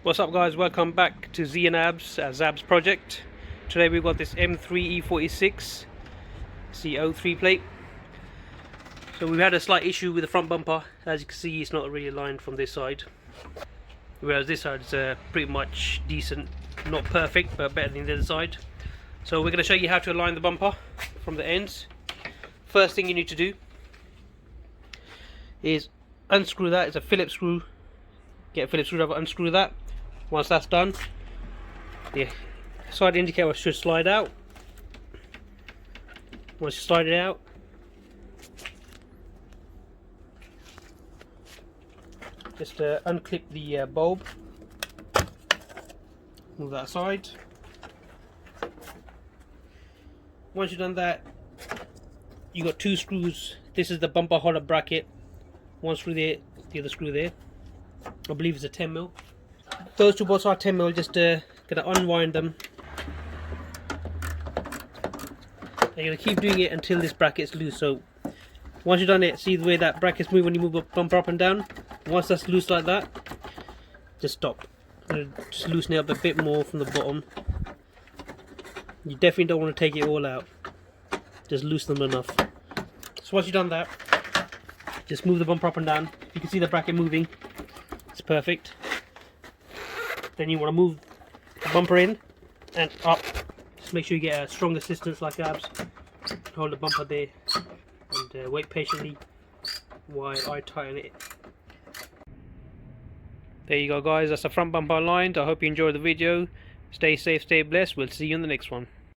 What's up guys, welcome back to Z and Zab's project. Today we've got this M3 E46 CO3 plate. So we've had a slight issue with the front bumper. As you can see, it's not really aligned from this side, whereas this side is pretty much decent, not perfect but better than the other side. So we're going to show you how to align the bumper from the ends. First thing you need to do is unscrew that. It's a Phillips screw. Get a Phillips screwdriver, unscrew that. Once that's done, the side indicator should slide out. Once you slide it out, just unclip the bulb, move that aside. Once you've done that, you got two screws. This is the bumper holder bracket. One screw there, the other screw there. I believe it's a 10mm. Those two bolts are 10mm. Just gonna unwind them. And you're gonna keep doing it until this bracket's loose. So once you've done it, see the way that brackets move when you move the bumper up and down. Once that's loose like that, just stop. Just loosen it up a bit more from the bottom. You definitely don't want to take it all out. Just loosen them enough. So once you've done that, just move the bumper up and down. You can see the bracket moving. It's perfect. Then you want to move the bumper in and up. Just make sure you get a strong assistance like abs. Hold the bumper there and wait patiently while I tighten it. There you go guys, that's the front bumper aligned. I hope you enjoyed the video. Stay safe, stay blessed. We'll see you in the next one.